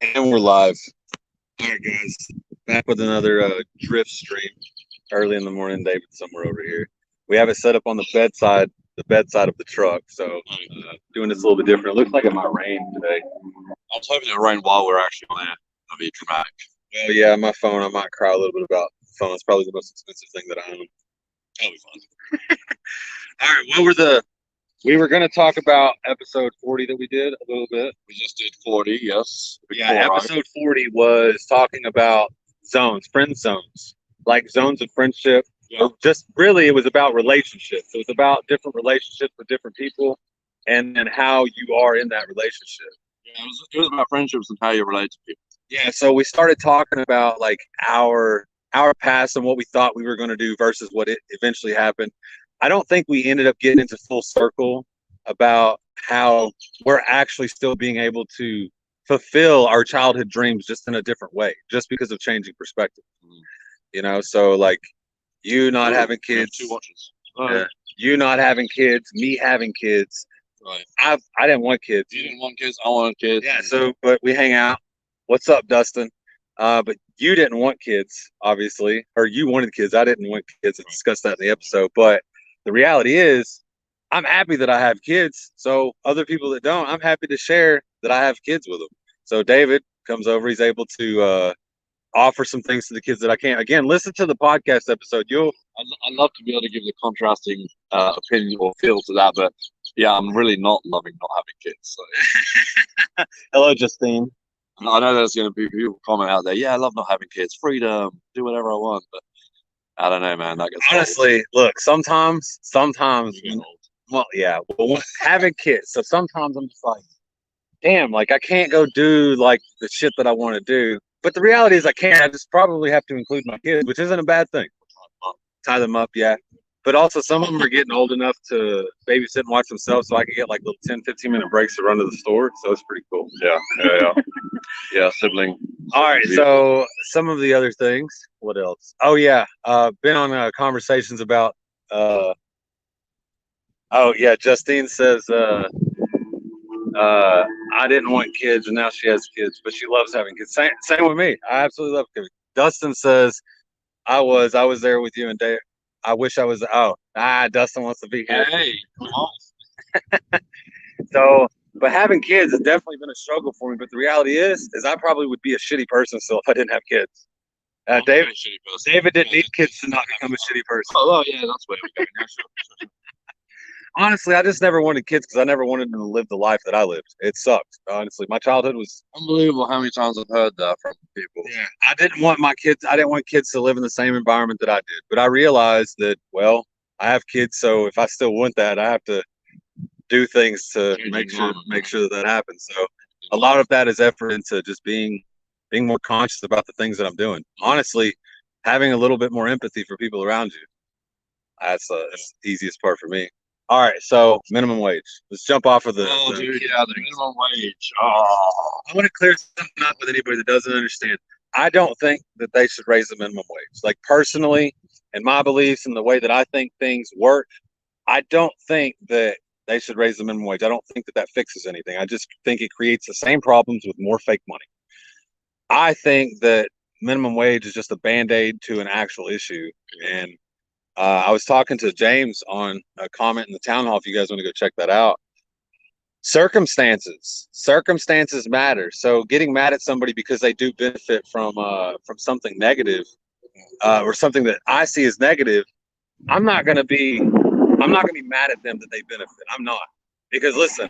And we're live. All right, guys. Back with another Dryftstream early in the morning. David somewhere over here. We have it set up on the bedside of the truck. So doing this a little bit different. It looks like it might rain today. I was hoping it would rain while we're actually on air. That'd be dramatic. Well, yeah, my phone. I might cry a little bit about the phone. It's probably the most expensive thing that I own. That'll be fun. All right. We were going to talk about episode 40 that we did a little bit. We just did 40, yes. Yeah, episode 40 was talking about zones, friend zones, like zones of friendship. Yeah. Just really, it was about relationships. It was about different relationships with different people and then how you are in that relationship. Yeah, it was about friendships and how you relate to people. Yeah, so we started talking about like our past and what we thought we were going to do versus what it eventually happened. I don't think we ended up getting into full circle about how we're actually still being able to fulfill our childhood dreams just in a different way, just because of changing perspective. You know, so like you not having kids, Two watches. you not having kids, me having kids. Right. I didn't want kids. You didn't want kids. I wanted kids. Yeah. So, but we hang out. What's up, Dustin? But you didn't want kids, obviously, or you wanted kids. I didn't want kids. I discussed that in the episode. But the reality is, I'm happy that I have kids. So other people that don't, I'm happy to share that I have kids with them. So David comes over. He's able to offer some things to the kids that I can't. Again, listen to the podcast episode. I'd love to be able to give the contrasting opinion or feel to that, but yeah, I'm really not loving not having kids. So. Hello, Justine. I know there's going to be people comment out there. Yeah, I love not having kids. Freedom, do whatever I want. But I don't know, man. That gets honestly old. Look. Sometimes. Well, yeah. Well, having kids. So sometimes I'm just like, damn, like I can't go do like the shit that I want to do. But the reality is I can't. I just probably have to include my kids, which isn't a bad thing. Tie them up, yeah. But also some of them are getting old enough to babysit and watch themselves, so I can get like little 10, 15-minute breaks to run to the store. So it's pretty cool. Yeah. Yeah, sibling. All right, so some of the other things. What else? Oh, yeah. Been on conversations about Justine says I didn't want kids and now she has kids, but she loves having kids. Same with me. I absolutely love kids. Dustin says I was there with you and Dave. I wish I was. Dustin wants to be here. Hey, come on. So, but having kids has definitely been a struggle for me. But the reality is I probably would be a shitty person still if I didn't have kids. David didn't need kids to not become a shitty person. Oh, yeah, that's where we're going. Sure. Honestly, I just never wanted kids because I never wanted them to live the life that I lived. It sucked. Honestly, my childhood was unbelievable. How many times I've heard that from people? Yeah, I didn't want kids to live in the same environment that I did. But I realized that, well, I have kids, so if I still want that, I have to do things to make sure that happens. So a lot of that is effort into just being more conscious about the things that I'm doing. Honestly, having a little bit more empathy for people around you. That's the easiest part for me. All right, so minimum wage. Let's jump off of the. Oh, dude, yeah, the minimum wage. Oh, I want to clear something up with anybody that doesn't understand. I don't think that they should raise the minimum wage. Like personally, and my beliefs and the way that I think things work, I don't think that they should raise the minimum wage. I don't think that fixes anything. I just think it creates the same problems with more fake money. I think that minimum wage is just a Band-Aid to an actual issue, and I was talking to James on a comment in the town hall. If you guys want to go check that out. Circumstances matter. So getting mad at somebody because they do benefit from something negative or something that I see as negative, I'm not gonna be mad at them that they benefit. I'm not, because listen,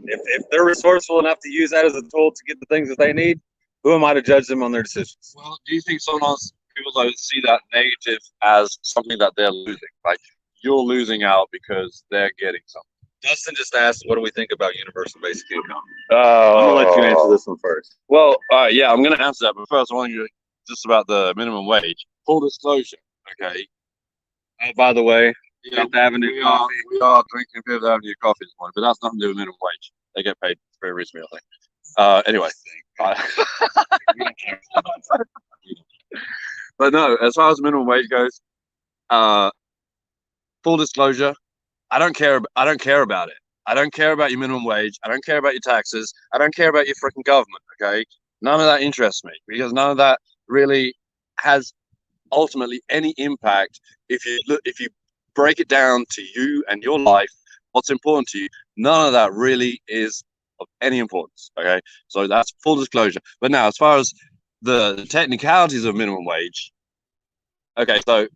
if they're resourceful enough to use that as a tool to get the things that they need, who am I to judge them on their decisions? Well, do you think sometimes people don't see that negative as something that they're losing? Like you're losing out because they're getting something. Dustin just asked, what do we think about universal basic income? I'm going to let you answer this one first. Well, yeah, I'm going to answer that. But first, I want you just about the minimum wage. Full disclosure, okay? Oh, by the way, Fifth Avenue coffee. We are drinking Fifth Avenue coffee this morning, but that's nothing to do with minimum wage. They get paid very reasonably, I think. Anyway. But no, as far as minimum wage goes, full disclosure, I don't care about it. I don't care about your minimum wage. I don't care about your taxes. I don't care about your freaking government, okay? None of that interests me, because none of that really has ultimately any impact. If you break it down to you and your life, what's important to you, none of that really is of any importance. Okay, so that's full disclosure. But now, as far as the technicalities of minimum wage, okay, so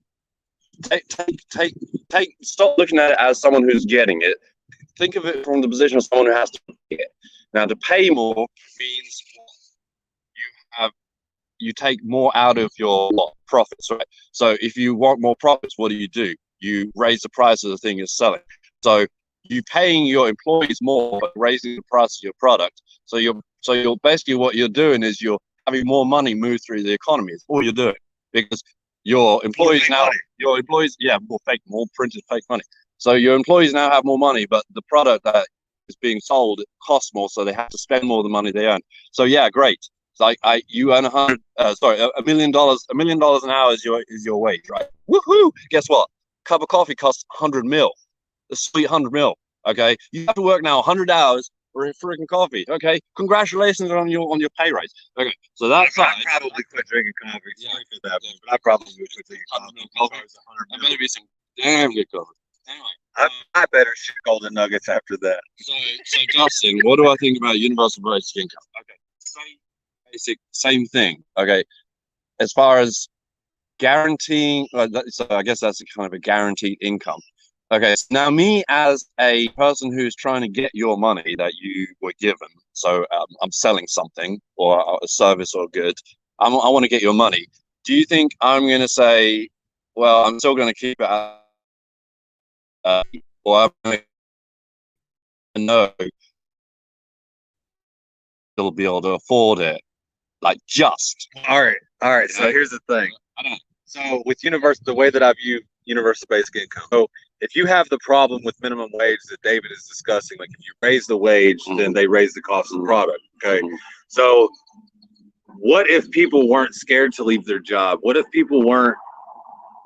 stop looking at it as someone who's getting it. Think of it from the position of someone who has to pay it. Now, to pay more means you take more out of your profits, right? So if you want more profits, what do? You raise the price of the thing you're selling. So you paying your employees more, but raising the price of your product. So you're basically, what you're doing is you're having more money move through the economy. It's all you're doing, because your employees more printed fake money. So your employees now have more money, but the product that is being sold costs more, so they have to spend more of the money they earn. So yeah, great. Like you earn $1 million. $1 million an hour is your wage, right? Woohoo! Guess what? A cup of coffee costs 100 mil. A sweet 100 mil. Okay, you have to work now 100 hours for a freaking coffee. Okay, congratulations on your pay raise. Okay, so that's I probably quit drinking coffee. Sorry for that, but I probably would quit drinking coffee. That better be some damn good coffee. Anyway, I better shoot golden nuggets after that. So Justin, what do I think about universal basic income? Okay, same thing. Okay, as far as guaranteeing, so I guess that's kind of a guaranteed income. Okay, so now me as a person who's trying to get your money that you were given, so I'm selling something or a service or a good, I want to get your money. Do you think I'm going to say, well, I'm still going to keep it, or I'm going to know you'll be able to afford it? Like, just. All right. So here's the thing. So with the way that I view universal basic income. So if you have the problem with minimum wage that David is discussing, like if you raise the wage, then they raise the cost of the product. Okay. So what if people weren't scared to leave their job? What if people weren't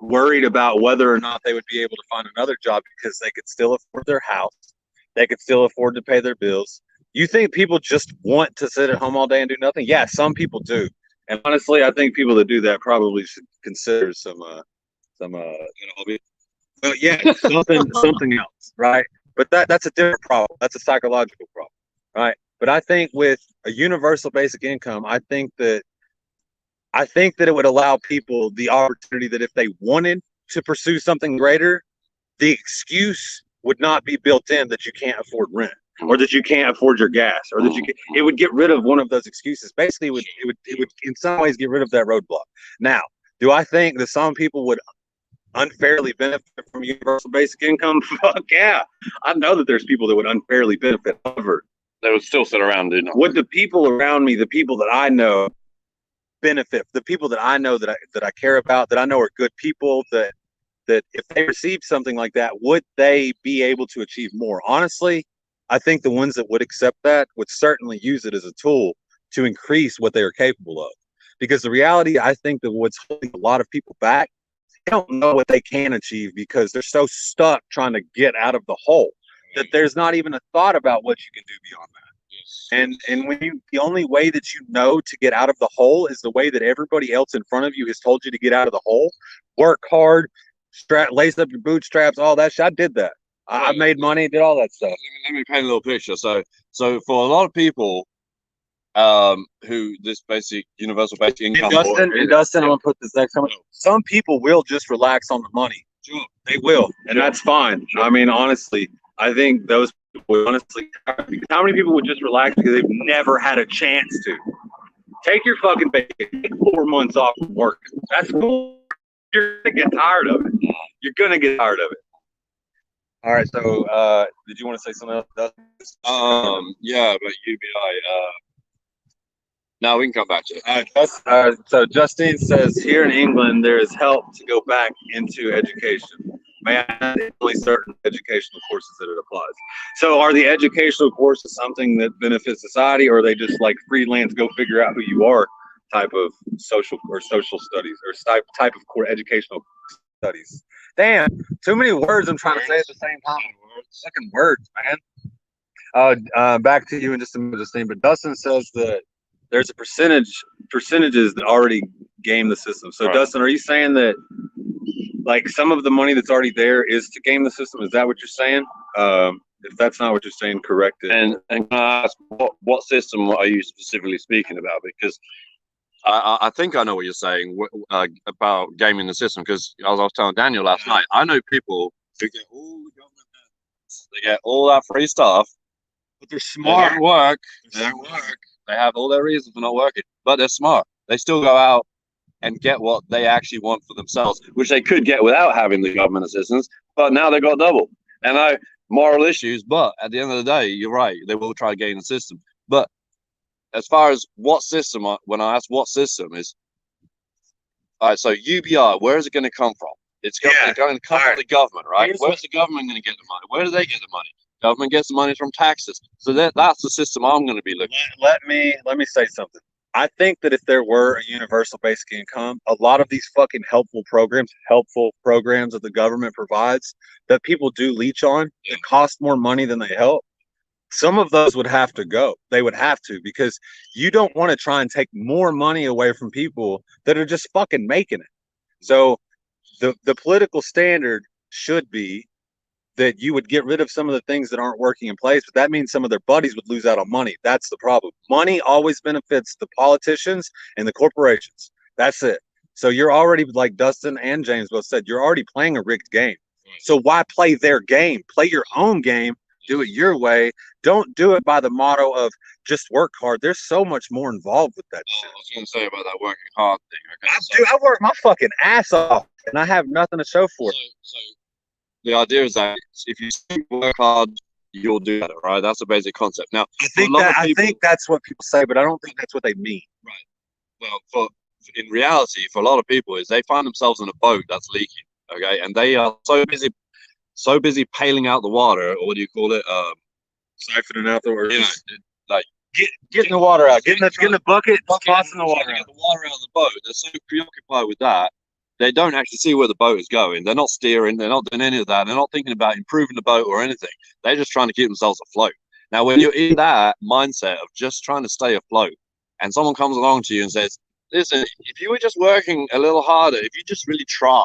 worried about whether or not they would be able to find another job because they could still afford their house, they could still afford to pay their bills? You think people just want to sit at home all day and do nothing? Yeah, some people do. And honestly, I think people that do that probably should consider some hobby. Well, yeah, something else, right? But that's a different problem. That's a psychological problem, right? But I think with a universal basic income, I think that it would allow people the opportunity that if they wanted to pursue something greater, the excuse would not be built in that you can't afford rent or that you can't afford your gas or that it would get rid of one of those excuses. Basically, it would in some ways get rid of that roadblock. Now, do I think that some people would unfairly benefit from universal basic income? Fuck yeah. I know that there's people that would unfairly benefit. However, they would still sit around doing nothing. Would the people around me, the people that I know, benefit? The people that I know that I care about, that I know are good people, that if they received something like that, would they be able to achieve more? Honestly, I think the ones that would accept that would certainly use it as a tool to increase what they are capable of. Because the reality, I think that what's holding a lot of people back, they don't know what they can achieve because they're so stuck trying to get out of the hole that there's not even a thought about what you can do beyond that. And when the only way that you know to get out of the hole is the way that everybody else in front of you has told you to get out of the hole. Work hard, lace up your bootstraps, all that shit. I did that. I made money, did all that stuff. Let me paint a little picture. So for a lot of people, who this basic universal basic income. And Dustin, I'm gonna put this next time. Some people will just relax on the money. Sure. They will, and that's fine. Sure. I mean, honestly, I think those people honestly. How many people would just relax because they've never had a chance to? Take your fucking vacation. Take 4 months off from work. That's cool. You're gonna get tired of it. You're gonna get tired of it. All right. So, did you want to say something else? Yeah, but UBI. Now we can come back to it. So Justine says here in England there is help to go back into education. May I add only certain educational courses that it applies. So are the educational courses something that benefits society, or are they just like freelance, go figure out who you are type of social studies or type of core educational studies? Damn, too many words I'm trying to say at the same time. Fucking words, man. Back to you in just a minute, Justine. But Dustin says that there's a percentages that already game the system. So Right. Dustin, are you saying that like some of the money that's already there is to game the system? Is that what you're saying? If that's not what you're saying, correct it. And can I ask what system are you specifically speaking about? Because I think I know what you're saying about gaming the system. Because as I was telling Daniel last night, I know people who get all the government benefits, they get all that free stuff, but they're they smart. don't work. They don't work. They have all their reasons for not working, but they're smart. They still go out and get what they actually want for themselves, which they could get without having the government assistance. But now they got double. And I moral issues, but at the end of the day, you're right. They will try to gain the system. But as far as what system, when I ask what system is, all right, so UBI, where is it going to come from? It's going to come from the government, right? Where's the government going to get the money? Where do they get the money? Government gets the money from taxes. So that's the system I'm going to be looking at. Let me say something. I think that if there were a universal basic income, a lot of these fucking helpful programs that the government provides that people do leech on, that cost more money than they help, some of those would have to go. They would have to, because you don't want to try and take more money away from people that are just fucking making it. So the political standard should be that you would get rid of some of the things that aren't working in place, but that means some of their buddies would lose out on money. That's the problem. Money always benefits the politicians and the corporations. That's it. So you're already, like Dustin and James both said, you're already playing a rigged game. So why play their game? Play your own game. Do it your way. Don't do it by the motto of just work hard. There's so much more involved with that shit. I was going to say about that working hard thing. Okay, Dude, I work my fucking ass off, and I have nothing to show for it. So the idea is that if you work hard, you'll do better, right? That's a basic concept. Now, I think that's what people say, but I don't think that's what they mean. Right. Well, in reality, for a lot of people, is they find themselves in a boat that's leaking. Okay, and they are so busy paling out the water, or what do you call it? Siphoning out the water. You know, like getting the water out, getting the bucket, tossing the water out. Get the water out of the boat. They're so preoccupied with that, they don't actually see where the boat is going. They're not steering. They're not doing any of that. They're not thinking about improving the boat or anything. They're just trying to keep themselves afloat. Now, when you're in that mindset of just trying to stay afloat, and someone comes along to you and says, "Listen, if you were just working a little harder, if you just really tried,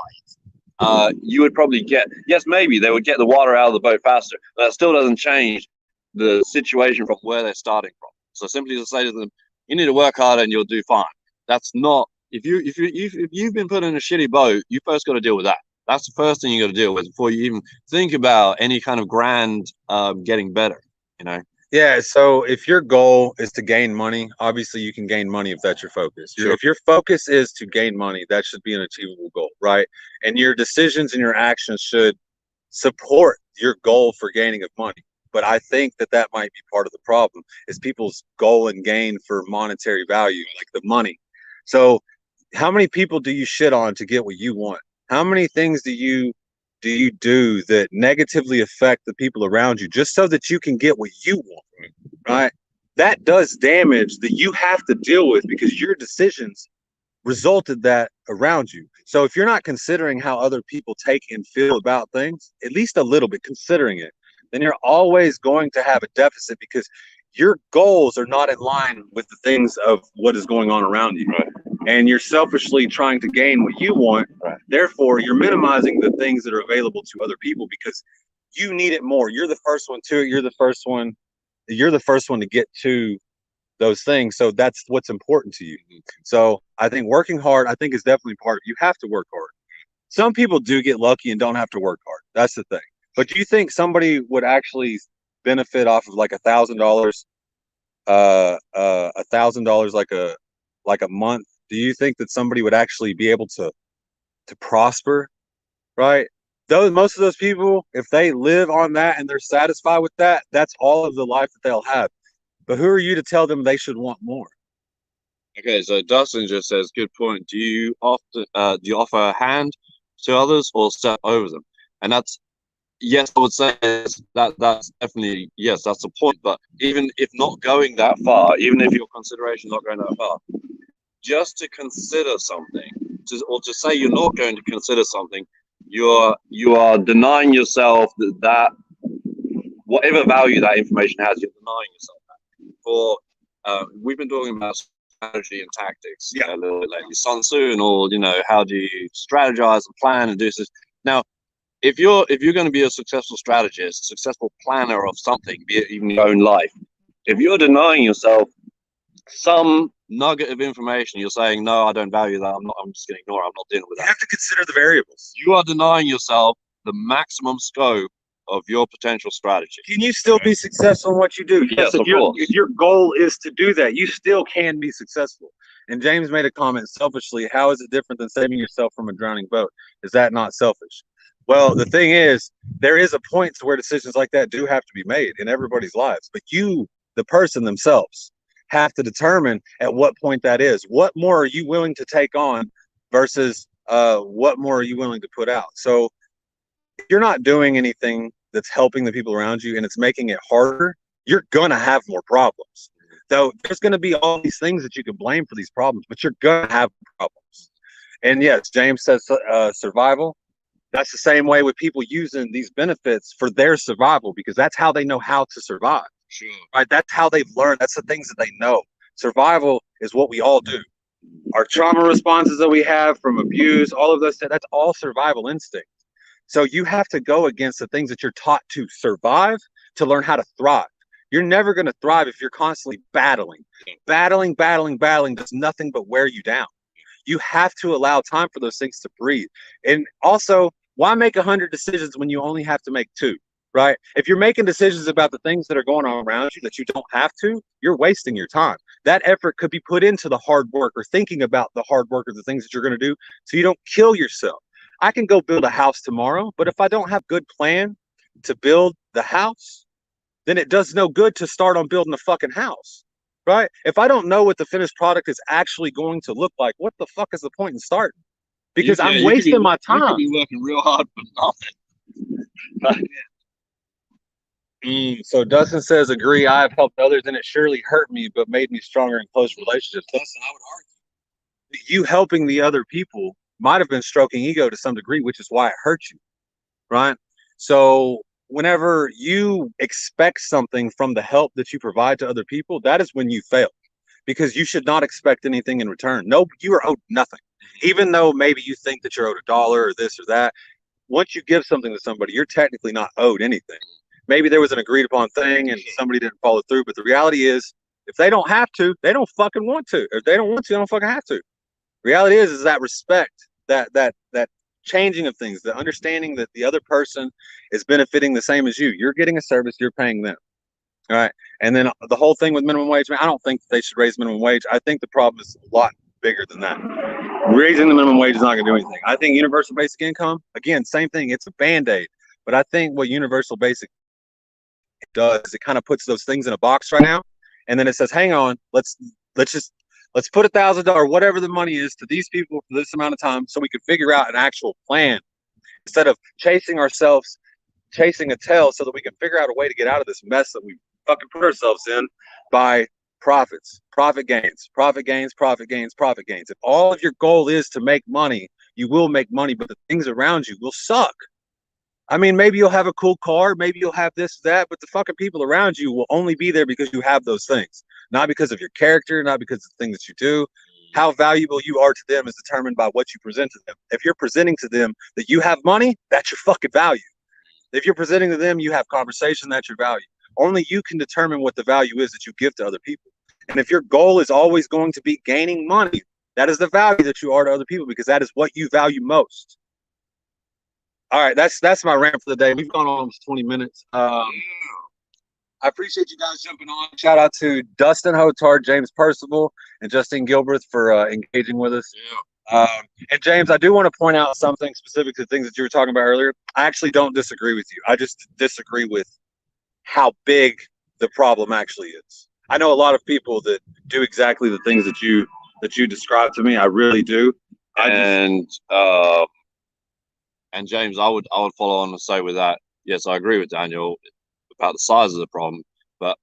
you would probably get, yes, maybe they would get the water out of the boat faster, but that still doesn't change the situation from where they're starting from. So simply to say to them, you need to work harder and you'll do fine. That's not, if you've been put in a shitty boat, you first got to deal with that. That's the first thing you got to deal with before you even think about any kind of grand getting better, you know? Yeah, so if your goal is to gain money, obviously you can gain money if that's your focus. Sure. If your focus is to gain money, that should be an achievable goal, right? And your decisions and your actions should support your goal for gaining of money. But I think that might be part of the problem, is people's goal and gain for monetary value, like the money. So how many people do you shit on to get what you want? How many things do you do that negatively affect the people around you just so that you can get what you want, right? That does damage that you have to deal with because your decisions resulted that around you. So if you're not considering how other people take and feel about things, at least a little bit considering it, then you're always going to have a deficit because your goals are not in line with the things of what is going on around you. Right. And you're selfishly trying to gain what you want. Right. Therefore, you're minimizing the things that are available to other people because you need it more. You're the first one to it. You're the first one to get to those things. So that's what's important to you. So I think working hard, I think, is definitely part of it. You have to work hard. Some people do get lucky and don't have to work hard. That's the thing. But do you think somebody would actually benefit off of like $1,000, $1,000 like a month? Do you think that somebody would actually be able to prosper, right? Most of those people, if they live on that and they're satisfied with that, that's all of the life that they'll have. But who are you to tell them they should want more? Okay, so Dustin just says, good point. Do you offer a hand to others or step over them? And that's, yes, I would say that's definitely, yes, that's the point. But even if not going that far, even if your consideration not going that far, just to consider something, or to say you're not going to consider something, you are denying yourself that whatever value that information has, you're denying yourself that. For we've been talking about strategy and tactics. Yeah. A little bit like Sun Tzu and all, how do you strategize and plan and do this? Now, if you're going to be a successful strategist, successful planner of something, be it even your own life, if you're denying yourself some nugget of information, you're saying, no, I don't value that. I'm just going to ignore it. I'm not dealing with that. You have to consider the variables. You are denying yourself the maximum scope of your potential strategy. Can you still be successful in what you do? Yes, of course. If your goal is to do that, you still can be successful. And James made a comment selfishly. How is it different than saving yourself from a drowning boat? Is that not selfish? Well, the thing is, there is a point to where decisions like that do have to be made in everybody's lives. But you, the person themselves, have to determine at what point that is. What more are you willing to take on versus what more are you willing to put out? So if you're not doing anything that's helping the people around you and it's making it harder, you're going to have more problems. So there's going to be all these things that you can blame for these problems, but you're going to have problems. And yes, James says survival. That's the same way with people using these benefits for their survival, because that's how they know how to survive. Sure. Right? That's how they've learned. That's the things that they know. Survival is what we all do. Our trauma responses that we have from abuse, all of those, that's all survival instinct. So you have to go against the things that you're taught to survive to learn how to thrive. You're never going to thrive if you're constantly battling. Battling does nothing but wear you down. You have to allow time for those things to breathe. And also, why make 100 decisions when you only have to make 2? Right? If you're making decisions about the things that are going on around you that you don't have to, you're wasting your time. That effort could be put into the hard work or thinking about the hard work or the things that you're going to do so you don't kill yourself. I can go build a house tomorrow, but if I don't have good plan to build the house, then it does no good to start on building a fucking house, right? If I don't know what the finished product is actually going to look like, what the fuck is the point in starting? Because I'm wasting my time. You could be working real hard for nothing. So Dustin says, agree. I have helped others and it surely hurt me, but made me stronger in close relationships. Dustin, I would argue that you helping the other people might have been stroking ego to some degree, which is why it hurt you, right? So whenever you expect something from the help that you provide to other people, that is when you fail, because you should not expect anything in return. No, you are owed nothing. Even though maybe you think that you're owed $1 or this or that, once you give something to somebody, you're technically not owed anything. Maybe there was an agreed upon thing and somebody didn't follow through, but the reality is, if they don't have to, they don't fucking want to. If they don't want to, they don't fucking have to. Reality is that respect, that changing of things, the understanding that the other person is benefiting the same as you. You're getting a service, you're paying them. All right. And then the whole thing with minimum wage, man, I don't think they should raise minimum wage. I think the problem is a lot bigger than that. Raising the minimum wage is not going to do anything. I think universal basic income, again, same thing. It's a Band-Aid. But I think what universal basic does is it kind of puts those things in a box right now. And then it says, hang on, let's put $1,000, whatever the money is, to these people for this amount of time so we can figure out an actual plan instead of chasing a tail, so that we can figure out a way to get out of this mess that we fucking put ourselves in by profits, profit gains. If all of your goal is to make money, you will make money, but the things around you will suck. I mean, maybe you'll have a cool car, maybe you'll have this, that, but the fucking people around you will only be there because you have those things, not because of your character, not because of the things that you do. How valuable you are to them is determined by what you present to them. If you're presenting to them that you have money, that's your fucking value. If you're presenting to them you have conversation, that's your value. Only you can determine what the value is that you give to other people. And if your goal is always going to be gaining money, that is the value that you are to other people, because that is what you value most. All right, that's my rant for the day. We've gone on almost 20 minutes. I appreciate you guys jumping on. Shout out to Dustin Hotard, James Percival, and Justine Gilbreth for engaging with us. Yeah. And James, I do want to point out something specific to things that you were talking about earlier. I actually don't disagree with you. I just disagree with how big the problem actually is. I know a lot of people that do exactly the things that you described to me. I really do. And James, I would follow on and say with that, yes, I agree with Daniel about the size of the problem. But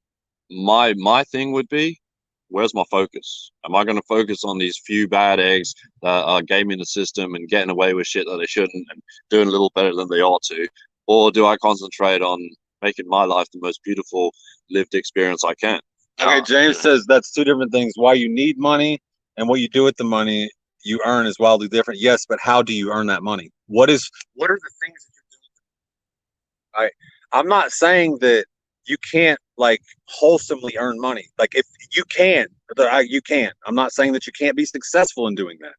my thing would be, where's my focus? Am I going to focus on these few bad eggs that are gaming the system and getting away with shit that they shouldn't and doing a little better than they ought to? Or do I concentrate on making my life the most beautiful lived experience I can? Okay, James says that's two different things. Why you need money and what you do with the money you earn is wildly different. Yes, but how do you earn that money? What are the things that you're doing? I'm not saying that you can't like wholesomely earn money. Like if you can, you can. I'm not saying that you can't be successful in doing that.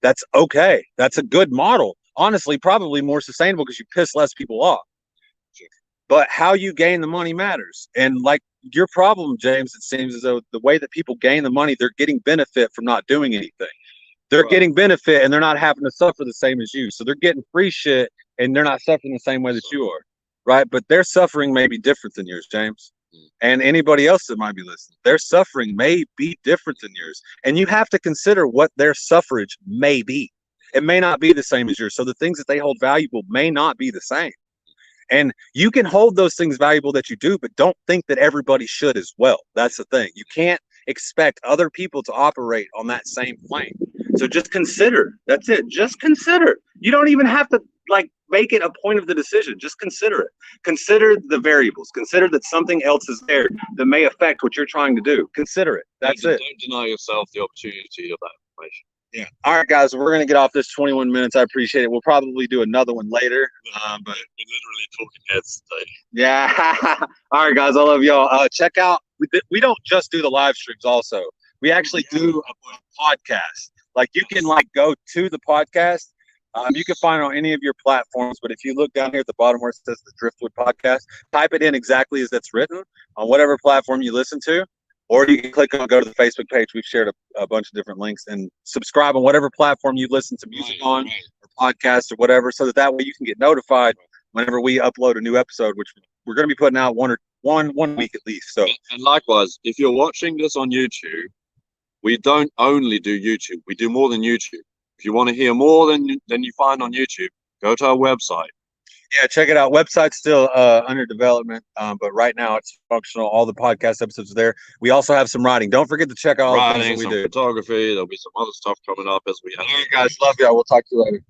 That's okay. That's a good model. Honestly, probably more sustainable because you piss less people off. But how you gain the money matters. And like your problem, James, it seems as though the way that people gain the money, they're getting benefit from not doing anything. They're getting benefit and they're not having to suffer the same as you. So they're getting free shit and they're not suffering the same way that you are. Right. But their suffering may be different than yours, James. And anybody else that might be listening, their suffering may be different than yours. And you have to consider what their suffrage may be. It may not be the same as yours. So the things that they hold valuable may not be the same. And you can hold those things valuable that you do, but don't think that everybody should as well. That's the thing. You can't expect other people to operate on that same plane. So just consider. That's it. Just consider. You don't even have to like make it a point of the decision. Just consider it. Consider the variables. Consider that something else is there that may affect what you're trying to do. Consider it. That's it. Don't deny yourself the opportunity of that information. Yeah. All right, guys, we're going to get off this 21 minutes. I appreciate it. We'll probably do another one later. But we're literally talking heads today. Yeah. All right, guys, I love y'all. Check out. We don't just do the live streams. Also, we actually do a podcast. Like you can like go to the podcast. You can find it on any of your platforms. But if you look down here at the bottom where it says the Driftwood Podcast, type it in exactly as that's written on whatever platform you listen to. Or you can click on go to the Facebook page. We've shared a bunch of different links and subscribe on whatever platform you listen to music on or podcast or whatever, so that way you can get notified whenever we upload a new episode, which we're going to be putting out one week at least. So and likewise, if you're watching this on YouTube, we don't only do YouTube. We do more than YouTube. If you want to hear more than you find on YouTube, go to our website. Yeah, check it out. Website's still under development, but right now it's functional. All the podcast episodes are there. We also have some writing. Don't forget to check out all the things that we do. Photography. There'll be some other stuff coming up as we have. All right, guys. Love y'all. We'll talk to you later.